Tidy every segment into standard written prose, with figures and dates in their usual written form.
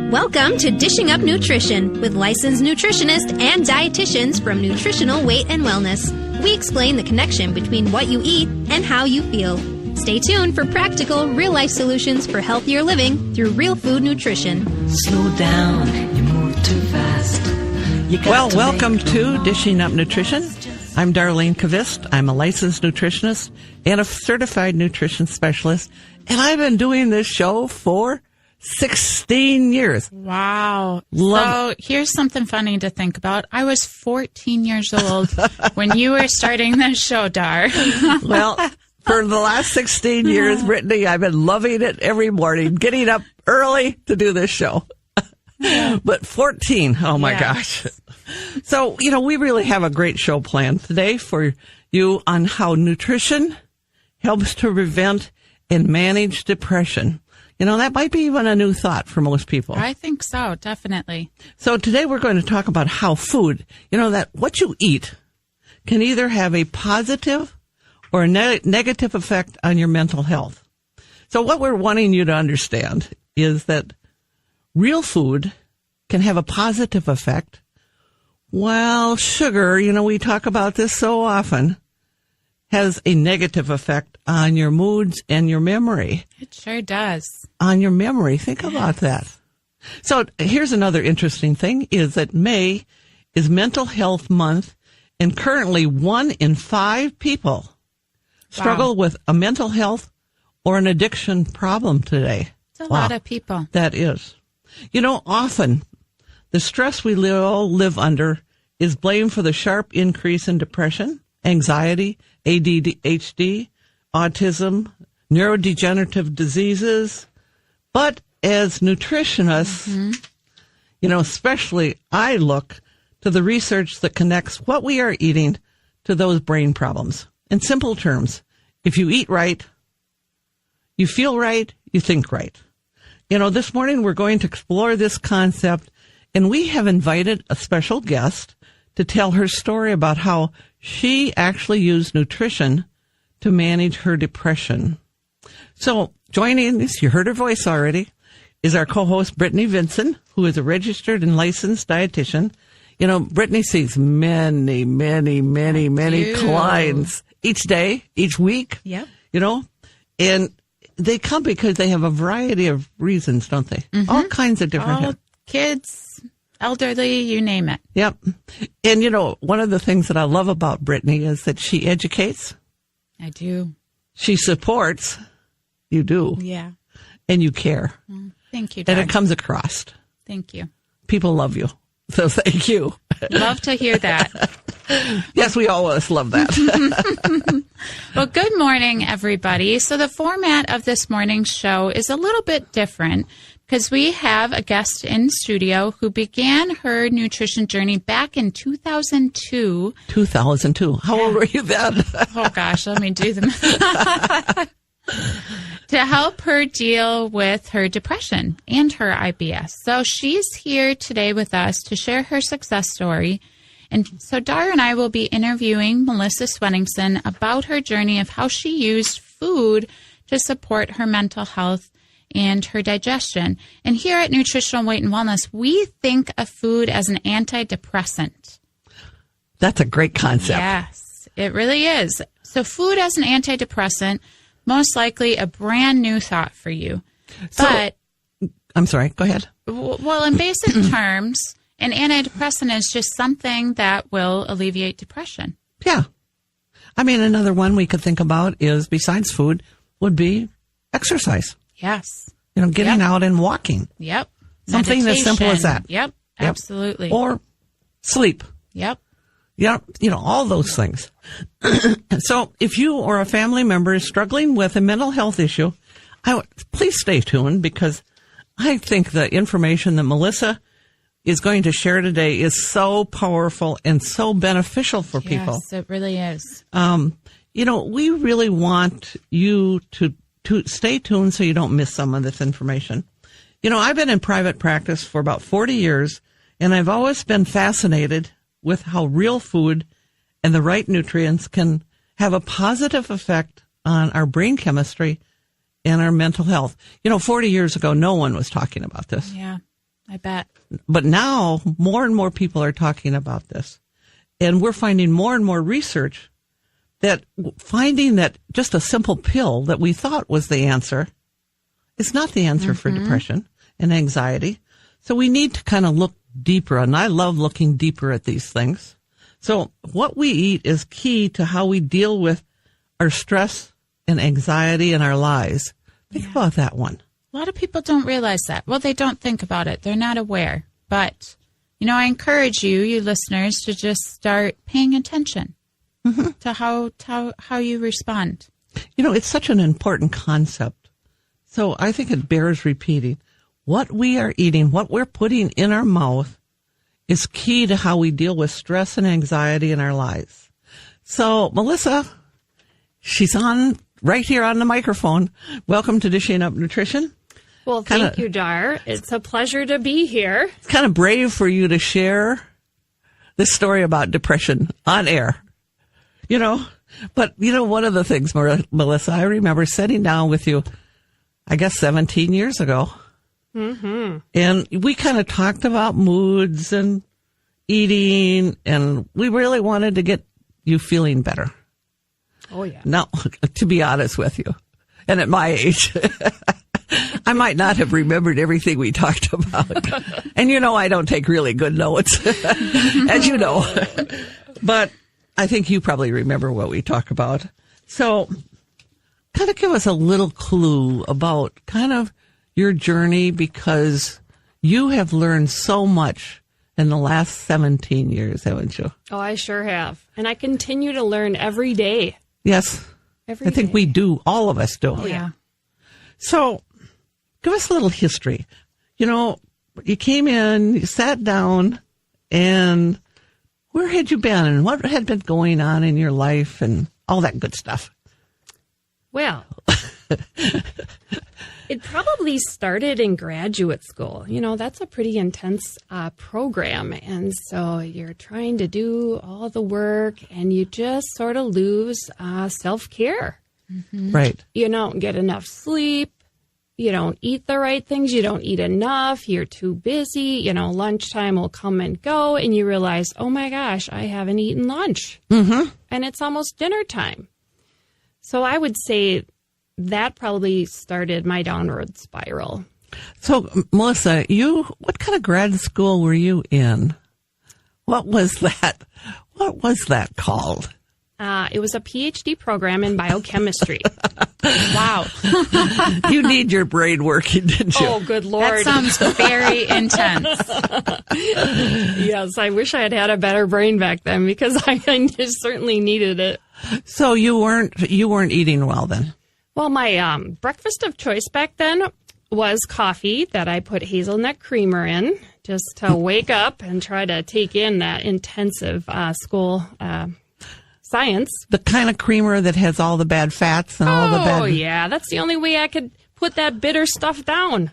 Welcome to Dishing Up Nutrition with licensed nutritionists and dietitians from Nutritional Weight and Wellness. We explain the connection between what you eat and how you feel. Stay tuned for practical, real-life solutions for healthier living through real food nutrition. Slow down, you move too fast. Well, welcome to Dishing Up Nutrition. I'm Darlene Kvist. I'm a licensed nutritionist and a certified nutrition specialist, and I've been doing this show for 16 years. Wow. So here's something funny to think about. I was 14 years old when you were starting this show, Dar. Well, for the last 16 years, Brittany, I've been loving it every morning, getting up early to do this show. But 14, oh my gosh. So, we really have a great show planned today for you on how nutrition helps to prevent and manage depression. That might be even a new thought for most people. I think so, definitely. So today we're going to talk about how food, that what you eat can either have a positive or a negative effect on your mental health. So what we're wanting you to understand is that real food can have a positive effect, while sugar, we talk about this so often, has a negative effect on your moods and your memory. It sure does. On your memory. Think about that. So here's another interesting thing is that May is Mental Health Month, and currently 1 in 5 people struggle with a mental health or an addiction problem today. It's a lot of people. That is. Often the stress we all live under is blamed for the sharp increase in depression, anxiety, ADHD, autism, neurodegenerative diseases. But as nutritionists, especially I look to the research that connects what we are eating to those brain problems. In simple terms, if you eat right, you feel right, you think right. This morning we're going to explore this concept, and we have invited a special guest to tell her story about how she actually used nutrition to manage her depression. So joining us, you heard her voice already, is our co-host Brittany Vinson, who is a registered and licensed dietitian. Brittany sees many clients each day, each week. Yep. And they come because they have a variety of reasons, don't they? Mm-hmm. All kinds of different. All kids, elderly, you name it. Yep. And, one of the things that I love about Brittany is that she educates. I do. She supports. You do. Yeah. And you care. Thank you, Doug. And it comes across. Thank you. People love you. So thank you. Love to hear that. Yes, we always love that. Well, good morning, everybody. So the format of this morning's show is a little bit different because we have a guest in studio who began her nutrition journey back in 2002. 2002. How old were you then? Oh, gosh, let me do them. To help her deal with her depression and her IBS. So she's here today with us to share her success story. And so Dar and I will be interviewing Melissa Swenningson about her journey of how she used food to support her mental health and her digestion. And here at Nutritional Weight and Wellness, we think of food as an antidepressant. That's a great concept. Yes, it really is. So food as an antidepressant, most likely a brand new thought for you. But I'm sorry, go ahead. Well, in basic terms, an antidepressant is just something that will alleviate depression. Yeah. Another one we could think about is, besides food, would be exercise. Yes. Getting out and walking. Yep. Something as simple as that. Yep. Absolutely. Or sleep. Yep. Yeah, all those things. So if you or a family member is struggling with a mental health issue, please stay tuned, because I think the information that Melissa is going to share today is so powerful and so beneficial for people. Yes, it really is. We really want you to stay tuned so you don't miss some of this information. I've been in private practice for about 40 years, and I've always been fascinated with how real food and the right nutrients can have a positive effect on our brain chemistry and our mental health. 40 years ago, no one was talking about this. Yeah, I bet. But now more and more people are talking about this. And we're finding more and more research that finding that just a simple pill that we thought was the answer is not the answer for depression and anxiety. So we need to kind of look deeper. And I love looking deeper at these things. So what we eat is key to how we deal with our stress and anxiety in our lives. Think about that one. A lot of people don't realize that. Well, they don't think about it. They're not aware. But, I encourage you listeners, to just start paying attention to how you respond. It's such an important concept. So I think it bears repeating. What we are eating, what we're putting in our mouth is key to how we deal with stress and anxiety in our lives. So, Melissa, she's on right here on the microphone. Welcome to Dishing Up Nutrition. Well, thank you, Dar. It's a pleasure to be here. It's kind of brave for you to share this story about depression on air, But, one of the things, Melissa, I remember sitting down with you, I guess 17 years ago. Mm-hmm. And we kind of talked about moods and eating, and we really wanted to get you feeling better. Oh, yeah. Now, to be honest with you, and at my age, I might not have remembered everything we talked about. And I don't take really good notes, as you know. But I think you probably remember what we talk about. So kind of give us a little clue about kind of your journey, because you have learned so much in the last 17 years, haven't you? Oh, I sure have. And I continue to learn every day. Yes. I think we do. All of us do. Oh, yeah. So give us a little history. You came in, you sat down, and where had you been and what had been going on in your life and all that good stuff? Well, it probably started in graduate school. That's a pretty intense program. And so you're trying to do all the work and you just sort of lose self-care. Mm-hmm. Right. You don't get enough sleep. You don't eat the right things. You don't eat enough. You're too busy. Lunchtime will come and go and you realize, oh my gosh, I haven't eaten lunch. Mm-hmm. And it's almost dinner time. So I would say that probably started my downward spiral. So, Melissa, what kind of grad school were you in? What was that? What was that called? It was a PhD program in biochemistry. Wow. You need your brain working, didn't you? Oh, good Lord. That sounds very intense. Yes, I wish I had had a better brain back then because I just certainly needed it. So you weren't eating well then? Well, my breakfast of choice back then was coffee that I put hazelnut creamer in just to wake up and try to take in that intensive school science. The kind of creamer that has all the bad fats and all the bad... Oh, yeah. That's the only way I could put that bitter stuff down.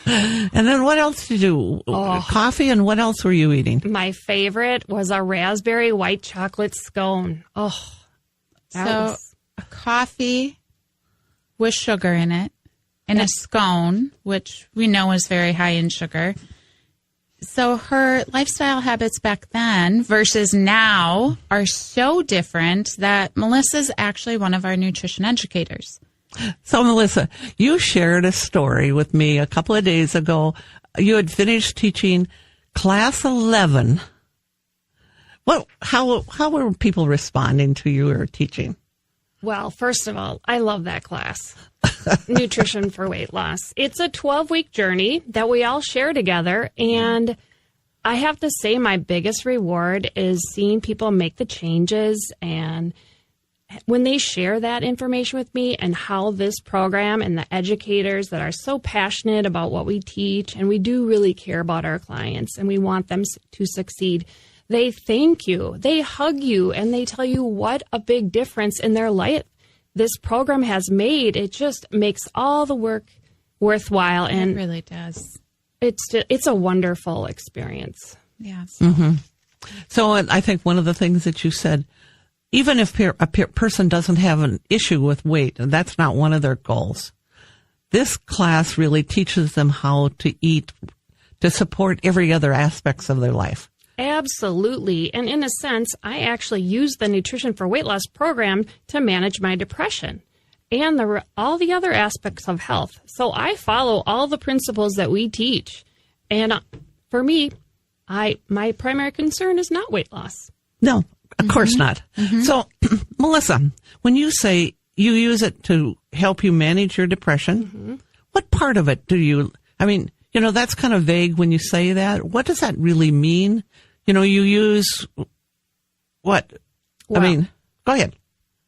And then what else did you do? Coffee, and what else were you eating? My favorite was a raspberry white chocolate scone. Oh, so a coffee with sugar in it and a scone, which we know is very high in sugar. So her lifestyle habits back then versus now are so different that Melissa's actually one of our nutrition educators. So, Melissa, you shared a story with me a couple of days ago. You had finished teaching class 11. How were people responding to your teaching? Well, first of all, I love that class, Nutrition for Weight Loss. It's a 12-week journey that we all share together, and I have to say my biggest reward is seeing people make the changes, and when they share that information with me and how this program and the educators that are so passionate about what we teach, and we do really care about our clients and we want them to succeed, they thank you, they hug you, and they tell you what a big difference in their life this program has made. It just makes all the work worthwhile. And it really does. It's a wonderful experience. Yes. Mm-hmm. So I think one of the things that you said, even if a person doesn't have an issue with weight, and that's not one of their goals, this class really teaches them how to eat to support every other aspects of their life. Absolutely. And in a sense, I actually use the Nutrition for Weight Loss program to manage my depression and all the other aspects of health. So I follow all the principles that we teach. And for me, my primary concern is not weight loss. No, of course not. So, Melissa, when you say you use it to help you manage your depression, what part of it do you, that's kind of vague when you say that. What does that really mean? You use what? Well, go ahead.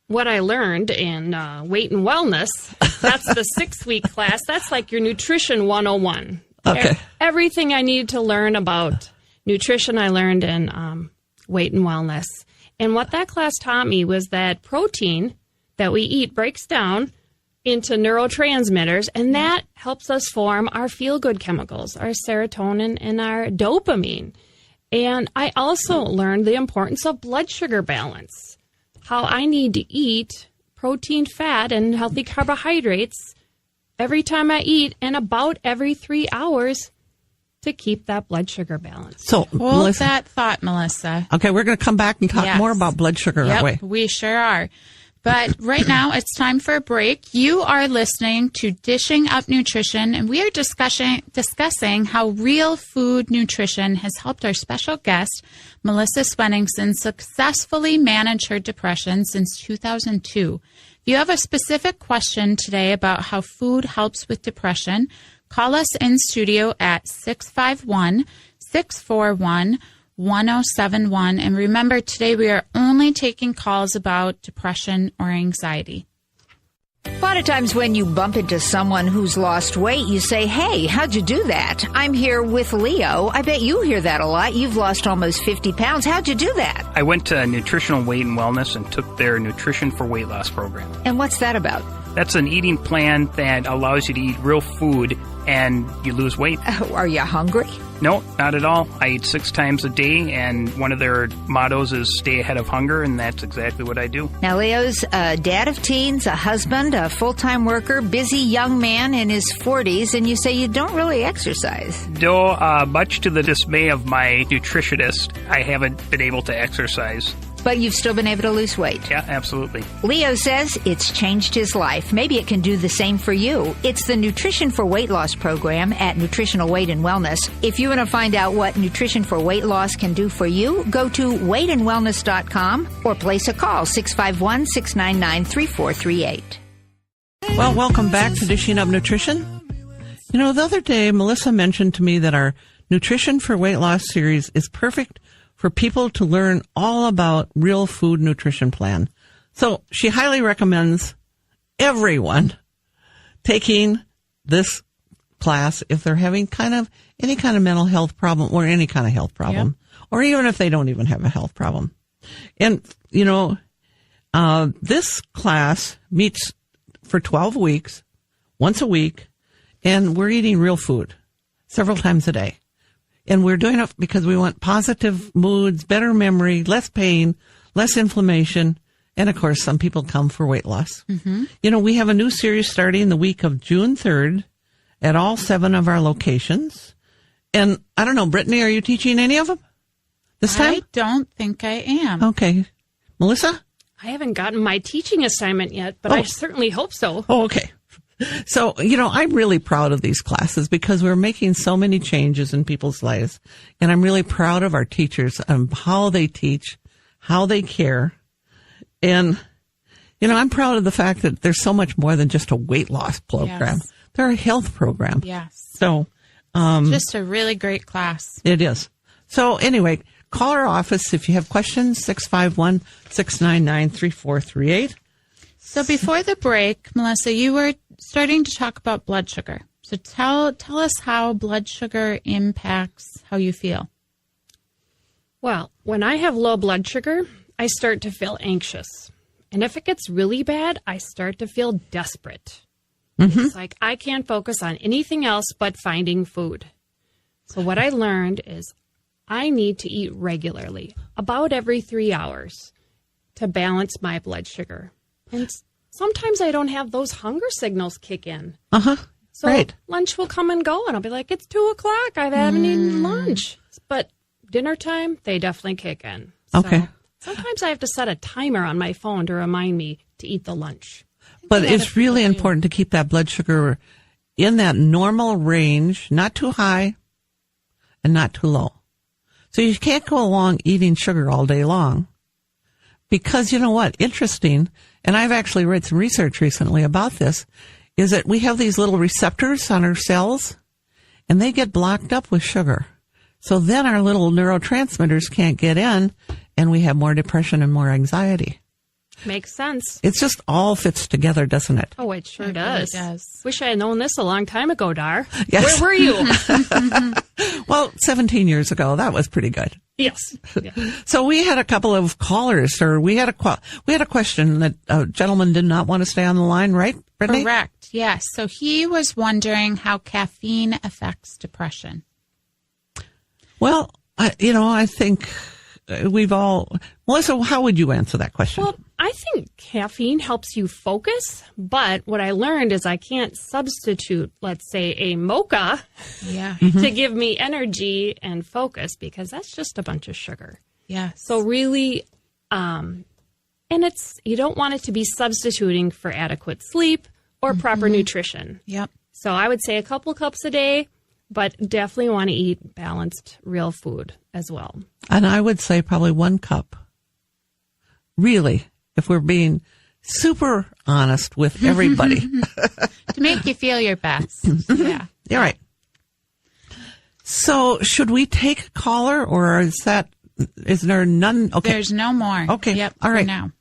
What I learned in Weight and Wellness, that's the 6-week class. That's like your Nutrition 101. Okay. Everything I needed to learn about nutrition, I learned in Weight and Wellness. And what that class taught me was that protein that we eat breaks down into neurotransmitters, and that helps us form our feel-good chemicals, our serotonin and our dopamine. And I also learned the importance of blood sugar balance, how I need to eat protein, fat, and healthy carbohydrates every time I eat and about every 3 hours to keep that blood sugar balance. So, Hold that thought, Melissa. Okay, we're going to come back and talk more about blood sugar, aren't we? We sure are. But right now, it's time for a break. You are listening to Dishing Up Nutrition, and we are discussing how real food nutrition has helped our special guest, Melissa Swenningson, successfully manage her depression since 2002. If you have a specific question today about how food helps with depression, call us in studio at 651-641-1071. And remember, today we are only taking calls about depression or anxiety. A lot of times when you bump into someone who's lost weight, you say, hey, how'd you do that? I'm here with Leo. I bet you hear that a lot. You've lost almost 50 pounds. How'd you do that? I went to Nutritional Weight and Wellness and took their Nutrition for Weight Loss program. And what's that about? That's an eating plan that allows you to eat real food and you lose weight. Are you hungry? No, not at all. I eat 6 times a day, and one of their mottos is stay ahead of hunger, and that's exactly what I do. Now, Leo's a dad of teens, a husband, a full-time worker, busy young man in his 40s, and you say you don't really exercise. Though, much to the dismay of my nutritionist, I haven't been able to exercise. But you've still been able to lose weight. Yeah, absolutely. Leo says it's changed his life. Maybe it can do the same for you. It's the Nutrition for Weight Loss program at Nutritional Weight and Wellness. If you want to find out what Nutrition for Weight Loss can do for you, go to weightandwellness.com or place a call, 651-699-3438. Well, welcome back to Dishing Up Nutrition. The other day, Melissa mentioned to me that our Nutrition for Weight Loss series is perfect for people to learn all about real food nutrition plan. So she highly recommends everyone taking this class if they're having any kind of mental health problem or any kind of health problem, or even if they don't even have a health problem. And, this class meets for 12 weeks, once a week, and we're eating real food several times a day. And we're doing it because we want positive moods, better memory, less pain, less inflammation. And, of course, some people come for weight loss. Mm-hmm. We have a new series starting the week of June 3rd at all 7 of our locations. And I don't know, Brittany, are you teaching any of them this time? I don't think I am. Okay. Melissa? I haven't gotten my teaching assignment yet, but I certainly hope so. Oh, okay. So, I'm really proud of these classes because we're making so many changes in people's lives. And I'm really proud of our teachers and how they teach, how they care. And, I'm proud of the fact that there's so much more than just a weight loss program. Yes. They're a health program. Yes. So, just a really great class. It is. So anyway, call our office if you have questions, 651-699-3438. So before the break, Melissa, you were starting to talk about blood sugar. So tell us how blood sugar impacts how you feel. Well, when I have low blood sugar, I start to feel anxious. And if it gets really bad, I start to feel desperate. Mm-hmm. It's like I can't focus on anything else but finding food. So what I learned is I need to eat regularly, about every 3 hours, to balance my blood sugar. And sometimes I don't have those hunger signals kick in. Uh-huh. So Right. lunch will come and go, and I'll be like, it's 2:00. I haven't eaten lunch. But dinner time, they definitely kick in. So Okay. sometimes I have to set a timer on my phone to remind me to eat the lunch. But it's really important to keep that blood sugar in that normal range, not too high and not too low. So you can't go along eating sugar all day long because you know what? Interesting. And I've actually read some research recently about this is that we have these little receptors on our cells and they get blocked up with sugar. So then our little neurotransmitters can't get in and we have more depression and more anxiety. Makes sense. It just all fits together, doesn't it? Oh, it sure It does. really does. Wish I had known this a long time ago, Dar. Yes. Where were you? Well, 17 years ago, that was pretty good. Yes. Yeah. So we had a couple of callers, or we had a question that a gentleman did not want to stay on the line, right, Brittany? Correct. Yes. So he was wondering how caffeine affects depression. Well, I think we've all... Melissa, how would you answer that question? Well, I think caffeine helps you focus, but what I learned is I can't substitute, let's say, a mocha Yeah. to give me energy and focus because that's just a bunch of sugar. Yes. So really, and you don't want it to be substituting for adequate sleep or proper nutrition. Yep. So I would say a couple cups a day, but definitely want to eat balanced, real food as well. And I would say probably 1 cup. Really, if we're being super honest with everybody. To make you feel your best. Yeah. You're right. So should we take a caller or is there none? Okay. There's no more. Okay. Yep. All right. For now.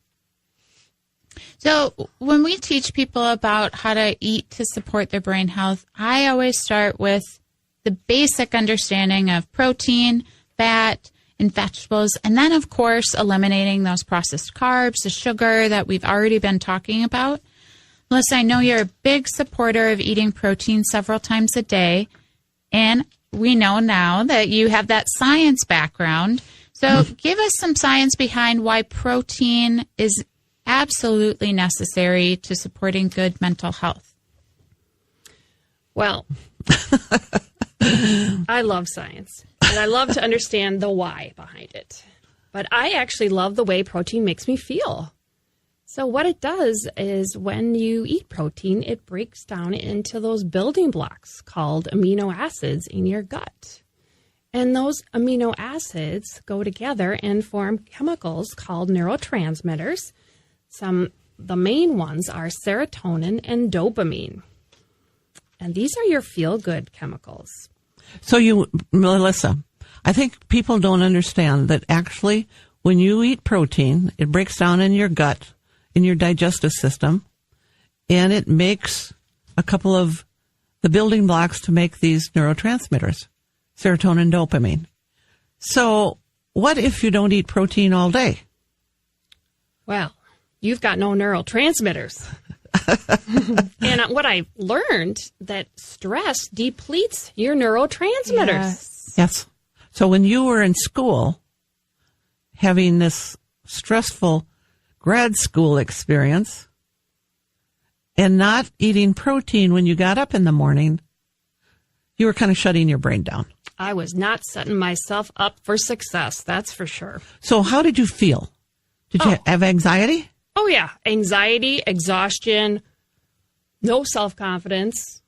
So when we teach people about how to eat to support their brain health, I always start with the basic understanding of protein, fat, and vegetables, and then, of course, eliminating those processed carbs, the sugar that we've already been talking about. Melissa, I know you're a big supporter of eating protein several times a day, and we know now that you have that science background. So give us some science behind why protein is absolutely necessary to supporting good mental health. Well, I love science, and I love to understand the why behind it. But I actually love the way protein makes me feel. So what it does is when you eat protein, it breaks down into those building blocks called amino acids in your gut. And those amino acids go together and form chemicals called neurotransmitters. The main ones are serotonin and dopamine. And these are your feel-good chemicals. So Melissa, I think people don't understand that actually when you eat protein, it breaks down in your gut, in your digestive system, and it makes a couple of the building blocks to make these neurotransmitters, serotonin and dopamine. So what if you don't eat protein all day? Well, you've got no neurotransmitters. And what I learned that stress depletes your neurotransmitters. Yes. So when you were in school, having this stressful grad school experience and not eating protein when you got up in the morning, you were kind of shutting your brain down. I was not setting myself up for success, that's for sure. So how did you feel? Did you have anxiety? Oh, yeah. Anxiety, exhaustion, no self-confidence,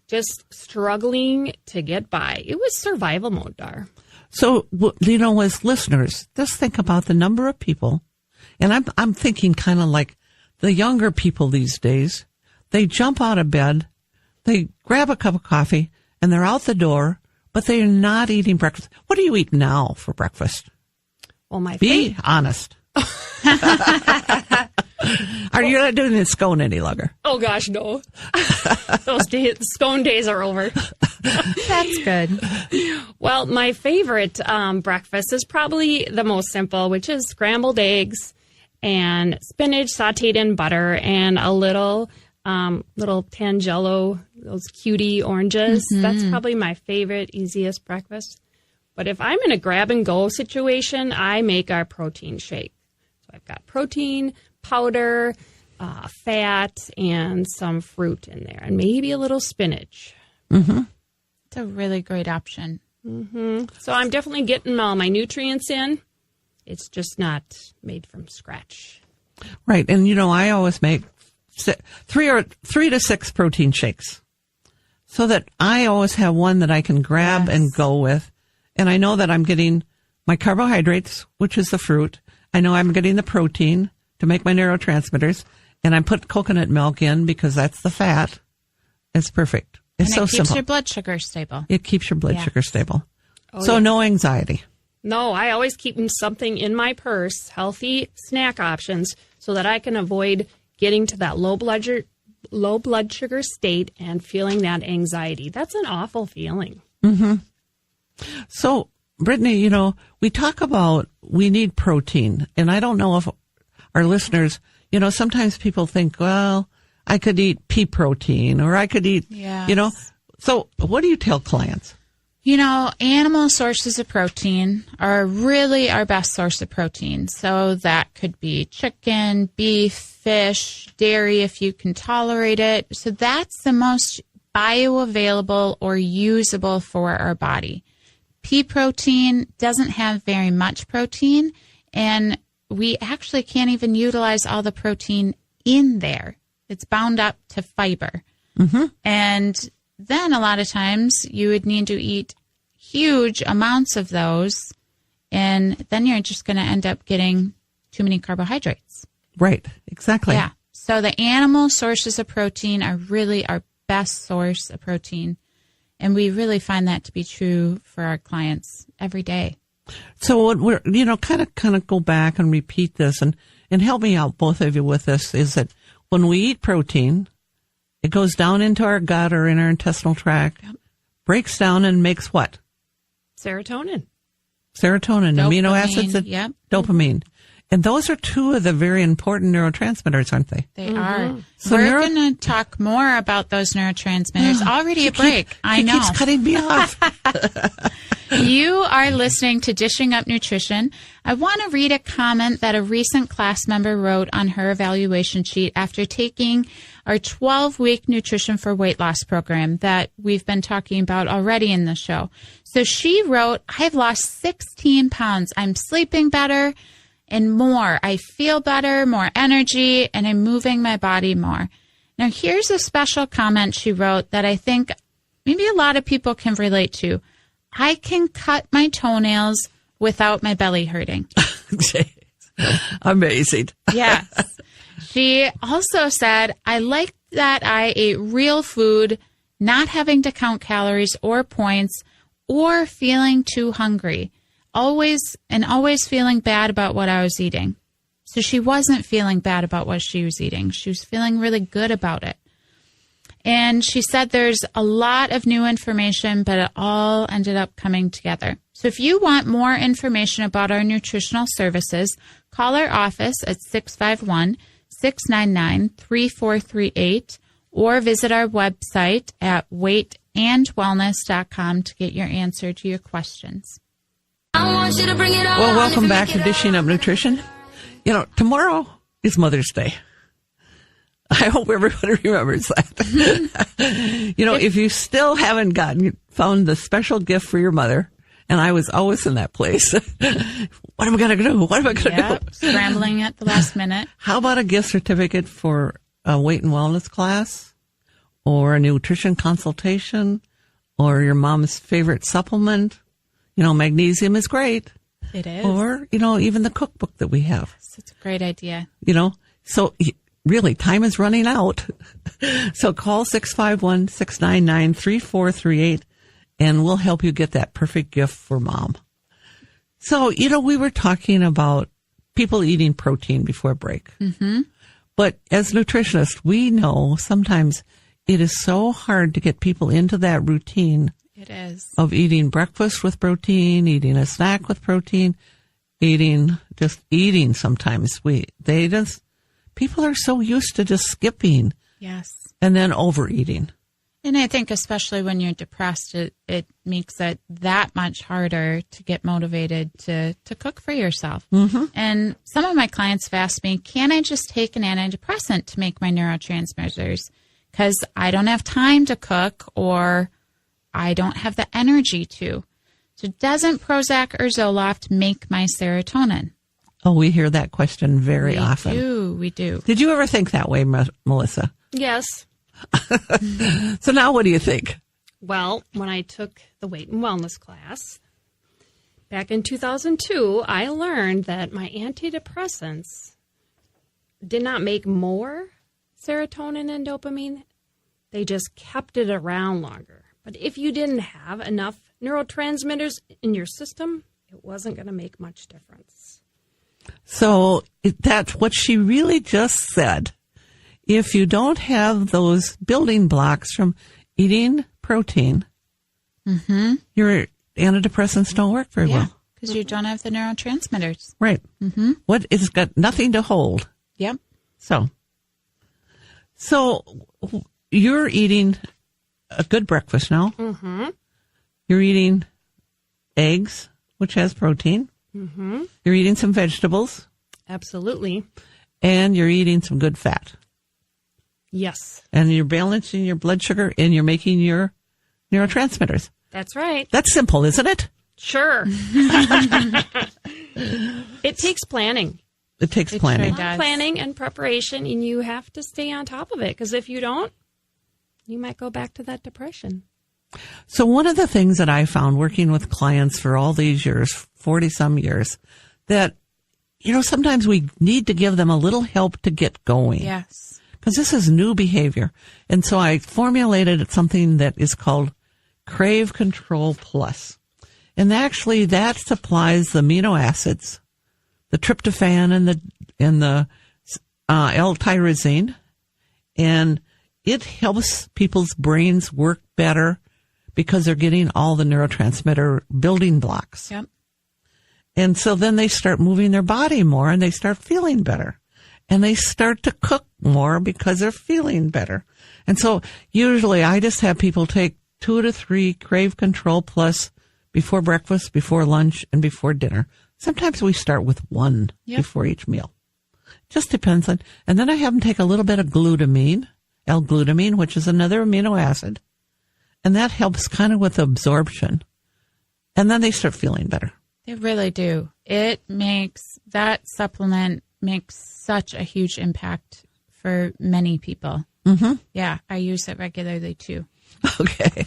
just struggling to get by. It was survival mode, Dar. So, as listeners, just think about the number of people, and I'm thinking kind of like the younger people these days. They jump out of bed, they grab a cup of coffee, and they're out the door, but they're not eating breakfast. What do you eat now for breakfast? Well, Be honest. Are you not doing the scone any longer? Oh, gosh, no. Those scone days are over. That's good. Well, my favorite breakfast is probably the most simple, which is scrambled eggs and spinach sauteed in butter and a little Tangelo, those cutie oranges. That's probably my favorite, easiest breakfast. But if I'm in a grab-and-go situation, I make our protein shake. So I've got protein, powder, fat and some fruit in there, and maybe a little spinach. It's a really great option. So I'm definitely getting all my nutrients in. It's just not made from scratch. Right. And, I always make 3 to 6 protein shakes so that I always have one that I can grab and go with. And I know that I'm getting my carbohydrates, which is the fruit. I know I'm getting the protein to make my neurotransmitters. And I put coconut milk in because that's the fat. It's perfect. It's so simple. It keeps your blood sugar stable. It keeps your blood sugar stable. No anxiety. No, I always keep something in my purse, healthy snack options, so that I can avoid getting to that low blood sugar state and feeling that anxiety. That's an awful feeling. So, Brittany, we talk about we need protein, and I don't know if our listeners, sometimes people think, well, I could eat pea protein or I could eat, So what do you tell clients? Animal sources of protein are really our best source of protein. So that could be chicken, beef, fish, dairy, if you can tolerate it. So that's the most bioavailable or usable for our body. Pea protein doesn't have very much protein, and we actually can't even utilize all the protein in there. It's bound up to fiber. And then a lot of times you would need to eat huge amounts of those, and then you're just going to end up getting too many carbohydrates. Right, exactly. Yeah. So the animal sources of protein are really our best source of protein, and we really find that to be true for our clients every day. So what we're, kind of go back and repeat this and help me out, both of you, with this, is that when we eat protein, it goes down into our gut or in our intestinal tract, breaks down and makes what? Serotonin, dopamine, amino acids, and dopamine. And those are 2 of the very important neurotransmitters, aren't they? They are. So we're going to talk more about those neurotransmitters. Already a break. I know. He keeps cutting me off. You are listening to Dishing Up Nutrition. I want to read a comment that a recent class member wrote on her evaluation sheet after taking our 12-week Nutrition for Weight Loss program that we've been talking about already in the show. So she wrote, I've lost 16 pounds. I'm sleeping better and more. I feel better, more energy, and I'm moving my body more. Now, here's a special comment she wrote that I think maybe a lot of people can relate to. I can cut my toenails without my belly hurting. Amazing. Yes. She also said, I like that I ate real food, not having to count calories or points or feeling too hungry. Always feeling bad about what I was eating. So she wasn't feeling bad about what she was eating. She was feeling really good about it. And she said there's a lot of new information, but it all ended up coming together. So if you want more information about our nutritional services, call our office at 651-699-3438 or visit our website at weightandwellness.com to get your answer to your questions. Well, welcome back to Dishing Up Nutrition. Tomorrow is Mother's Day. I hope everybody remembers that. If you still haven't found the special gift for your mother, and I was always in that place, what am I going to do? What am I going to do? Scrambling at the last minute. How about a gift certificate for a weight and wellness class, or a nutrition consultation, or your mom's favorite supplement? Magnesium is great. It is. Or, even the cookbook that we have. It's a great idea. So really, time is running out. So call 651-699-3438 and we'll help you get that perfect gift for mom. So, we were talking about people eating protein before break. But as nutritionists, we know sometimes it is so hard to get people into that routine. It is. Of eating breakfast with protein, eating a snack with protein, eating sometimes. People are so used to just skipping. Yes. And then overeating. And I think especially when you're depressed, it makes it that much harder to get motivated to cook for yourself. Mm-hmm. And some of my clients have asked me, can I just take an antidepressant to make my neurotransmitters? Because I don't have time to cook or I don't have the energy to. So doesn't Prozac or Zoloft make my serotonin? Oh, we hear that question very often. We do. Did you ever think that way, Melissa? Yes. So now what do you think? Well, when I took the weight and wellness class back in 2002, I learned that my antidepressants did not make more serotonin and dopamine. They just kept it around longer. But if you didn't have enough neurotransmitters in your system, it wasn't going to make much difference. So that's what she really just said. If you don't have those building blocks from eating protein, your antidepressants don't work very well. Because you don't have the neurotransmitters. Right. Mm-hmm. It's got nothing to hold. Yep. So you're eating a good breakfast now. Mm-hmm. You're eating eggs, which has protein. Mm-hmm. You're eating some vegetables. Absolutely. And you're eating some good fat. Yes. And you're balancing your blood sugar and you're making your neurotransmitters. That's right. That's simple, isn't it? Sure. It takes planning. It takes planning. Sure does. Planning and preparation, and you have to stay on top of it, because if you don't, you might go back to that depression. So one of the things that I found working with clients for all these years, 40-some years, that, sometimes we need to give them a little help to get going. Yes. Because this is new behavior. And so I formulated something that is called Crave Control Plus. And actually that supplies the amino acids, the tryptophan and the L-tyrosine. And it helps people's brains work better because they're getting all the neurotransmitter building blocks. Yep. And so then they start moving their body more and they start feeling better. And they start to cook more because they're feeling better. And so usually I just have people take 2 to 3 Crave Control Plus before breakfast, before lunch, and before dinner. Sometimes we start with 1 before each meal. Just depends on. And then I have them take a little bit of glutamine, L-glutamine, which is another amino acid. And that helps kind of with absorption. And then they start feeling better. They really do. That supplement makes such a huge impact for many people. Mm-hmm. Yeah, I use it regularly too. Okay.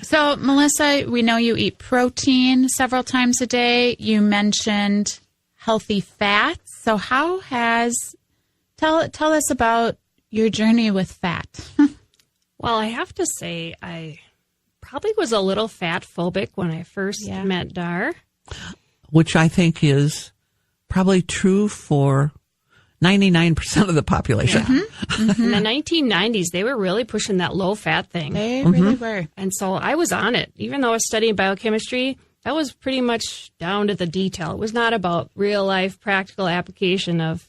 So, Melissa, we know you eat protein several times a day. You mentioned healthy fats. So tell us about your journey with fat. Well, I have to say I probably was a little fat phobic when I first met Dar. Which I think is probably true for 99% of the population. Mm-hmm. Mm-hmm. In the 1990s, they were really pushing that low-fat thing. They really were. And so I was on it. Even though I was studying biochemistry, that was pretty much down to the detail. It was not about real-life practical application of,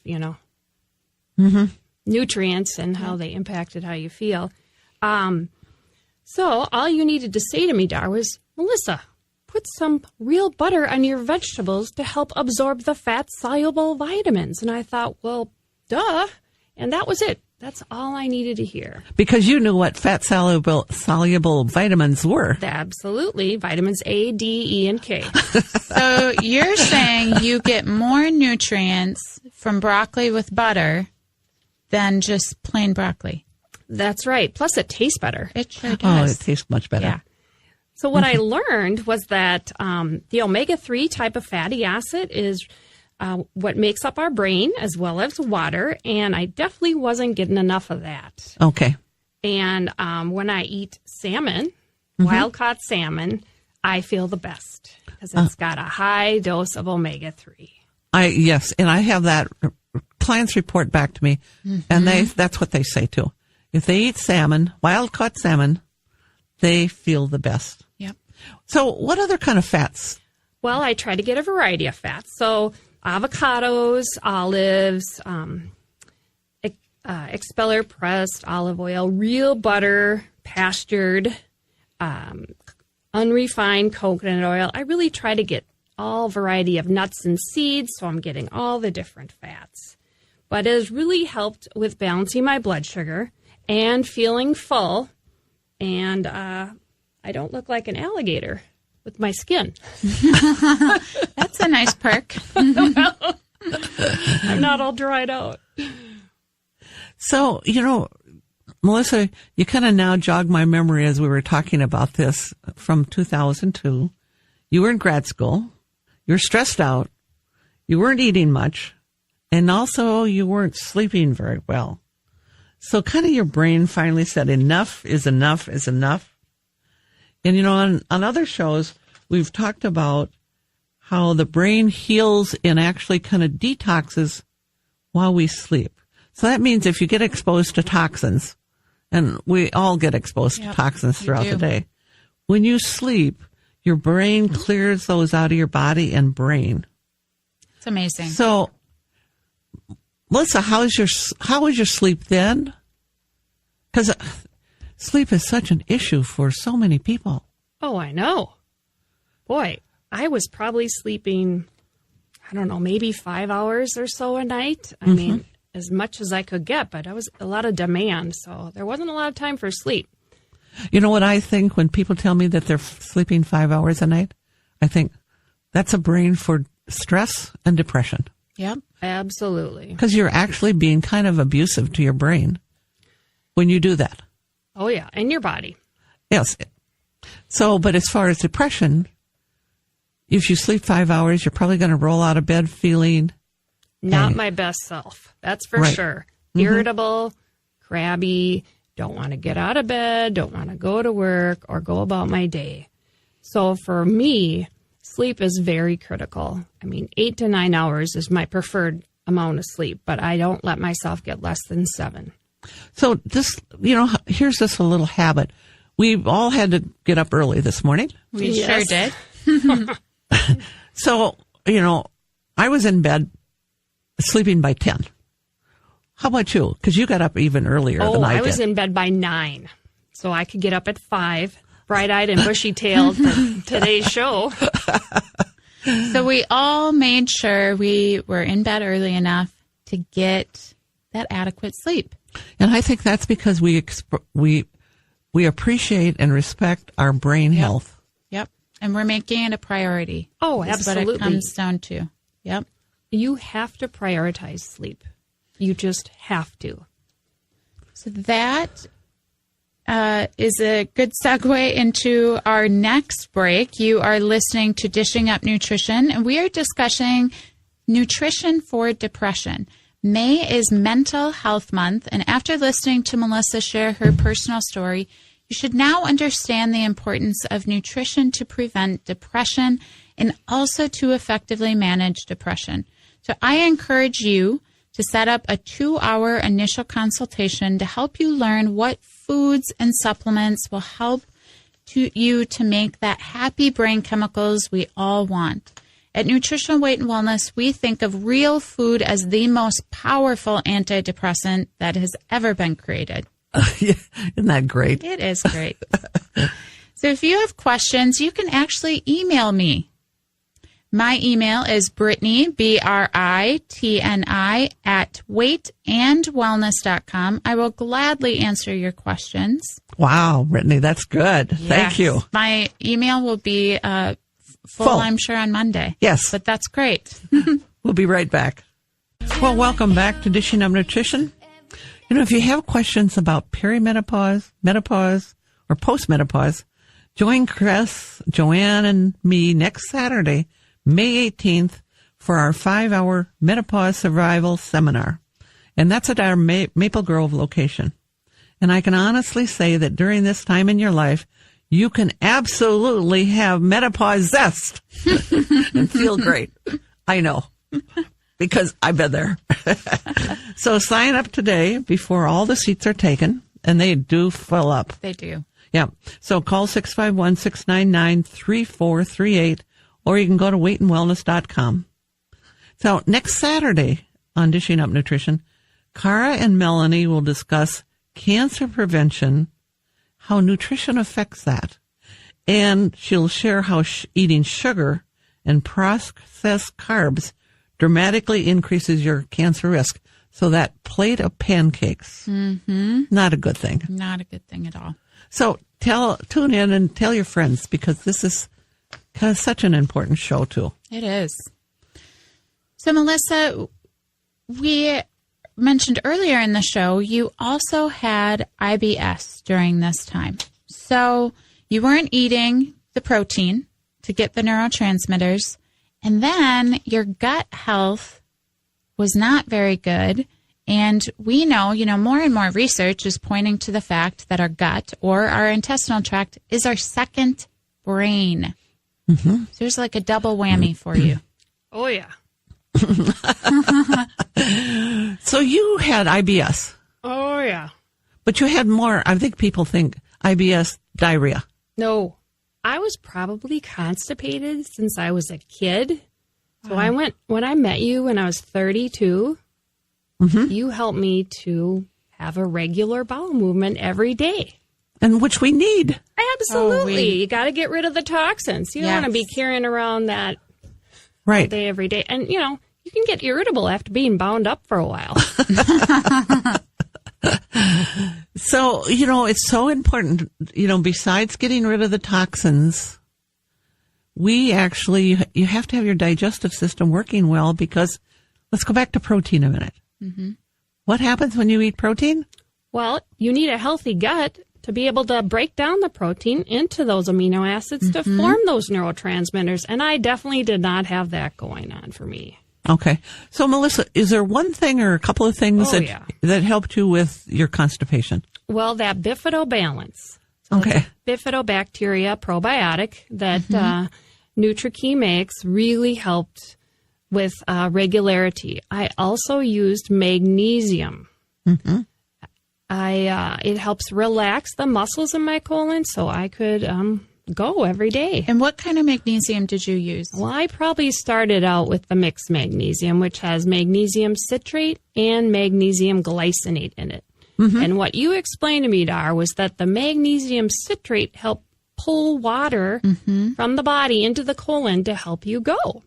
nutrients and how they impacted how you feel. So all you needed to say to me, Dar, was, Melissa, put some real butter on your vegetables to help absorb the fat-soluble vitamins. And I thought, well, duh. And that was it. That's all I needed to hear. Because you knew what fat-soluble vitamins were. Absolutely. Vitamins A, D, E, and K. So you're saying you get more nutrients from broccoli with butter than just plain broccoli. That's right. Plus, it tastes better. It sure does. Oh, it tastes much better. Yeah. So what I learned was that the omega-3 type of fatty acid is what makes up our brain as well as water, and I definitely wasn't getting enough of that. Okay. And when I eat salmon, wild-caught salmon, I feel the best because it's got a high dose of omega-3. Yes, and I have that. Clients report back to me, and that's what they say too. If they eat salmon, wild-caught salmon, they feel the best. Yep. So what other kind of fats? Well, I try to get a variety of fats. So avocados, olives, expeller pressed olive oil, real butter, pastured, unrefined coconut oil. I really try to get all variety of nuts and seeds, so I'm getting all the different fats. But it has really helped with balancing my blood sugar and feeling full. And I don't look like an alligator with my skin. That's a nice perk. I'm not all dried out. So, Melissa, you kind of now jog my memory as we were talking about this from 2002. You were in grad school. You were stressed out. You weren't eating much. And also you weren't sleeping very well. So kind of your brain finally said enough is enough is enough. And, on other shows, we've talked about how the brain heals and actually kind of detoxes while we sleep. So that means if you get exposed to toxins, and we all get exposed to toxins throughout the day, when you sleep, your brain clears those out of your body and brain. It's amazing. So, Melissa, how was your sleep then? Because sleep is such an issue for so many people. Oh, I know. Boy, I was probably sleeping, I don't know, maybe 5 hours or so a night. I mean, as much as I could get, but it was a lot of demand, so there wasn't a lot of time for sleep. You know what I think when people tell me that they're sleeping 5 hours a night? I think that's a brain for stress and depression. Yep. Absolutely. Because you're actually being kind of abusive to your brain when you do that. Oh, yeah, and your body. Yes. So, but as far as depression, if you sleep 5 hours, you're probably going to roll out of bed feeling... Not my best self. That's for sure. Irritable, crabby, don't want to get out of bed, don't want to go to work or go about my day. So for me, sleep is very critical. I mean, 8 to 9 hours is my preferred amount of sleep, but I don't let myself get less than 7. So this, here's just a little habit. We've all had to get up early this morning. We sure did. So, I was in bed sleeping by 10. How about you? Because you got up even earlier than I did. I was in bed by 9, so I could get up at 5, bright-eyed and bushy-tailed for today's show. So we all made sure we were in bed early enough to get that adequate sleep. And I think that's because we appreciate and respect our brain health. Yep. And we're making it a priority. Oh, That's absolutely. what it comes down to. Yep. You have to prioritize sleep. You just have to. So that is a good segue into our next break. You are listening to Dishing Up Nutrition, and we are discussing nutrition for depression. May is Mental Health Month, and after listening to Melissa share her personal story, you should now understand the importance of nutrition to prevent depression and also to effectively manage depression. So I encourage you to set up a 2-hour initial consultation to help you learn what foods and supplements will help you to make that happy brain chemicals we all want. At Nutritional Weight and Wellness, we think of real food as the most powerful antidepressant that has ever been created. Isn't that great? It is great. So if you have questions, you can actually email me. My email is Brittany, BRITNI, at weightandwellness.com. I will gladly answer your questions. Wow, Brittany, that's good. Yes. Thank you. My email will be full, I'm sure, on Monday. Yes. But that's great. We'll be right back. Well, welcome back to Dishing Up Nutrition. If you have questions about perimenopause, menopause, or postmenopause, join Chris, Joanne, and me next Saturday, May 18th, for our 5-hour menopause survival seminar. And that's at our Maple Grove location. And I can honestly say that during this time in your life, you can absolutely have menopause zest and feel great. I know, because I've been there. So sign up today before all the seats are taken, and they do fill up. They do. Yeah. So call 651-699-3438, or you can go to weightandwellness.com. So next Saturday on Dishing Up Nutrition, Cara and Melanie will discuss cancer prevention, how nutrition affects that, and she'll share how eating sugar and processed carbs dramatically increases your cancer risk. So that plate of pancakes, not a good thing. Not a good thing at all. So tune in and tell your friends, because this is kind of such an important show too. It is. So, Melissa, we mentioned earlier in the show, you also had IBS during this time. So you weren't eating the protein to get the neurotransmitters, and then your gut health was not very good. And we know, more and more research is pointing to the fact that our gut or our intestinal tract is our second brain. So there's like a double whammy for you. Oh, yeah. So you had IBS. Oh, yeah. But you had more, I think people think IBS diarrhea. No, I was probably constipated since I was a kid. So when I met you when I was 32, you helped me to have a regular bowel movement every day. And which we need. Absolutely. You got to get rid of the toxins. You don't want to be carrying around that all day, every day. And, you can get irritable after being bound up for a while. So, it's so important, besides getting rid of the toxins, you have to have your digestive system working well, because let's go back to protein a minute. What happens when you eat protein? Well, you need a healthy gut to be able to break down the protein into those amino acids to form those neurotransmitters. And I definitely did not have that going on for me. Okay. So, Melissa, is there one thing or a couple of things that helped you with your constipation? Well, that bifidobalance. Okay. Bifidobacteria probiotic that NutriKey makes really helped with regularity. I also used magnesium. It helps relax the muscles in my colon so I could go every day. And what kind of magnesium did you use? Well, I probably started out with the mixed magnesium, which has magnesium citrate and magnesium glycinate in it. And what you explained to me, Dar, was that the magnesium citrate helped pull water from the body into the colon to help you go.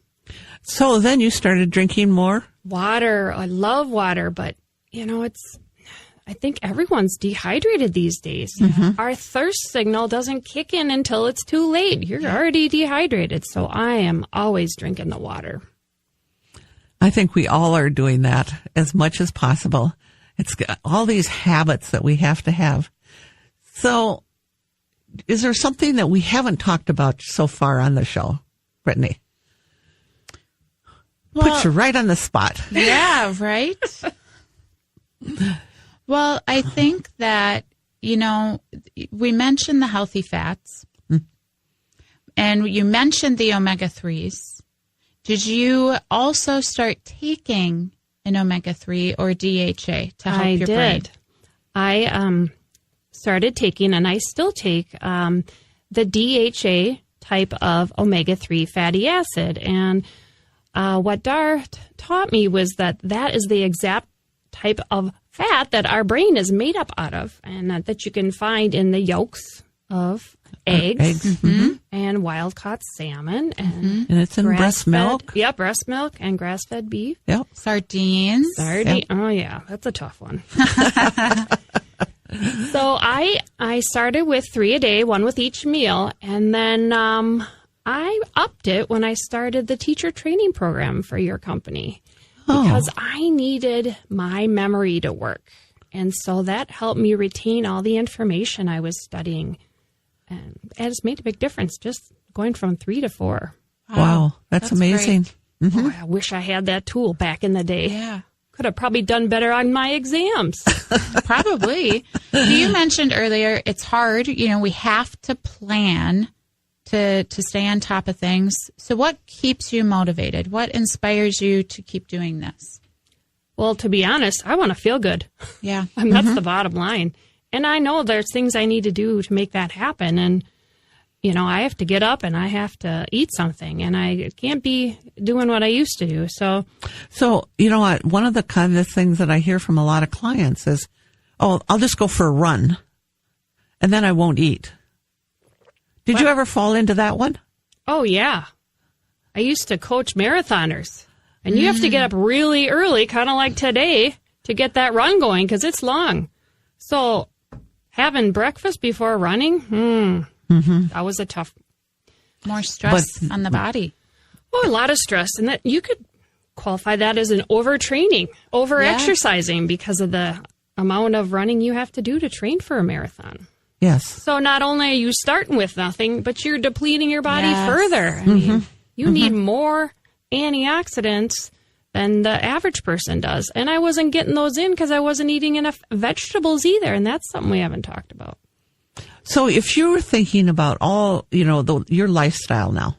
So then you started drinking more? Water. I love water, but, I think everyone's dehydrated these days. Our thirst signal doesn't kick in until it's too late. You're already dehydrated. So I am always drinking the water. I think we all are doing that as much as possible. It's all these habits that we have to have. So is there something that we haven't talked about so far on the show, Brittany? Put you right on the spot. Yeah, right? Well, I think that, we mentioned the healthy fats, and you mentioned the omega-3s. Did you also start taking an omega-3 or DHA to help your brain? I started taking, and I still take, the DHA type of omega-3 fatty acid. And what Dar taught me was that is the exact type of fat that our brain is made up out of, and that you can find in the yolks of eggs and wild-caught salmon. And it's in breast milk? Yep, breast milk and grass-fed beef. Yep. Sardines. Yep. Oh, yeah, that's a tough one. So I started with 3 a day, one with each meal, and then I upped it when I started the teacher training program for your company. Because I needed my memory to work. And so that helped me retain all the information I was studying. And it's made a big difference just going from 3 to 4. Wow, that's amazing. Oh, I wish I had that tool back in the day. Yeah. Could have probably done better on my exams. Probably. You mentioned earlier it's hard. We have to plan to stay on top of things. So what keeps you motivated? What inspires you to keep doing this? Well, to be honest, I want to feel good. Yeah. And that's the bottom line. And I know there's things I need to do to make that happen. And, I have to get up and I have to eat something, and I can't be doing what I used to do. So you know what? One of the kind of things that I hear from a lot of clients is, oh, I'll just go for a run and then I won't eat. Did you ever fall into that one? Oh, yeah. I used to coach marathoners, and you have to get up really early, kind of like today, to get that run going because it's long. So having breakfast before running, that was a tough. More stress on the body. Oh, a lot of stress. And that you could qualify that as an overtraining, over-exercising because of the amount of running you have to do to train for a marathon. Yes. So not only are you starting with nothing, but you're depleting your body further. I mean, you need more antioxidants than the average person does. And I wasn't getting those in because I wasn't eating enough vegetables either. And that's something we haven't talked about. So if you were thinking about all, your lifestyle now,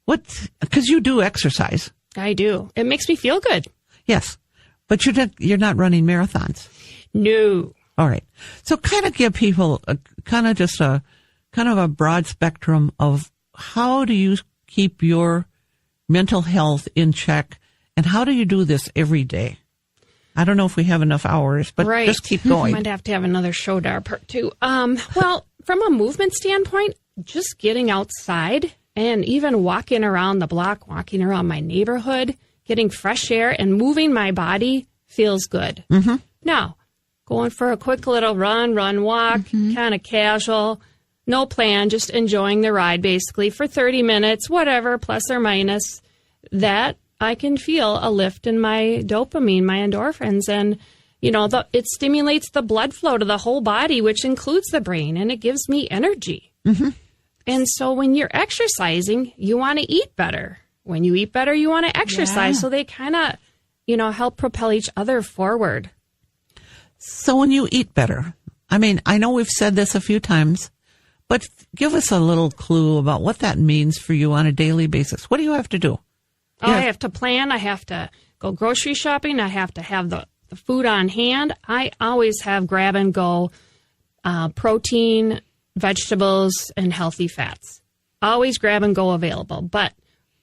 because you do exercise. I do. It makes me feel good. Yes. But you're not running marathons. No. All right. So kind of give people a broad spectrum of how do you keep your mental health in check, and how do you do this every day? I don't know if we have enough hours, but just keep going. Might have to have another show to our part two. Well, from a movement standpoint, just getting outside and even walking around the block, walking around my neighborhood, getting fresh air and moving my body feels good. Mm-hmm. Now, going for a quick little run, walk, kind of casual, no plan, just enjoying the ride basically for 30 minutes, whatever, plus or minus, that I can feel a lift in my dopamine, my endorphins, and, it stimulates the blood flow to the whole body, which includes the brain, and it gives me energy. Mm-hmm. And so when you're exercising, you want to eat better. When you eat better, you want to exercise. Yeah. So they kind of, help propel each other forward. So when you eat better, I know we've said this a few times, but give us a little clue about what that means for you on a daily basis. What do you have to do? I have to plan. I have to go grocery shopping. I have to have the food on hand. I always have grab and go protein, vegetables, and healthy fats. Always grab and go available. But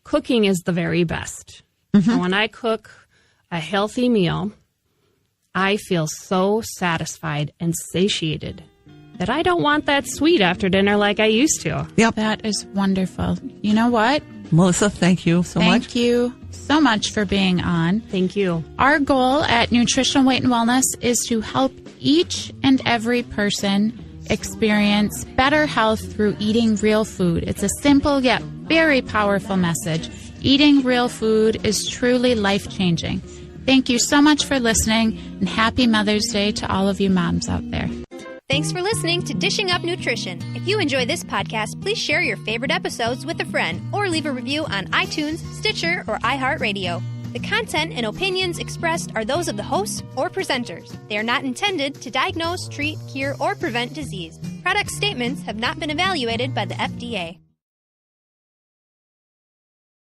cooking is the very best. Mm-hmm. When I cook a healthy meal, I feel so satisfied and satiated that I don't want that sweet after dinner like I used to. Yep. That is wonderful. You know what? Melissa, thank you so much. Thank you so much for being on. Thank you. Our goal at Nutritional Weight and Wellness is to help each and every person experience better health through eating real food. It's a simple yet very powerful message. Eating real food is truly life-changing. Thank you so much for listening, and happy Mother's Day to all of you moms out there. Thanks for listening to Dishing Up Nutrition. If you enjoy this podcast, please share your favorite episodes with a friend or leave a review on iTunes, Stitcher, or iHeartRadio. The content and opinions expressed are those of the hosts or presenters. They are not intended to diagnose, treat, cure, or prevent disease. Product statements have not been evaluated by the FDA.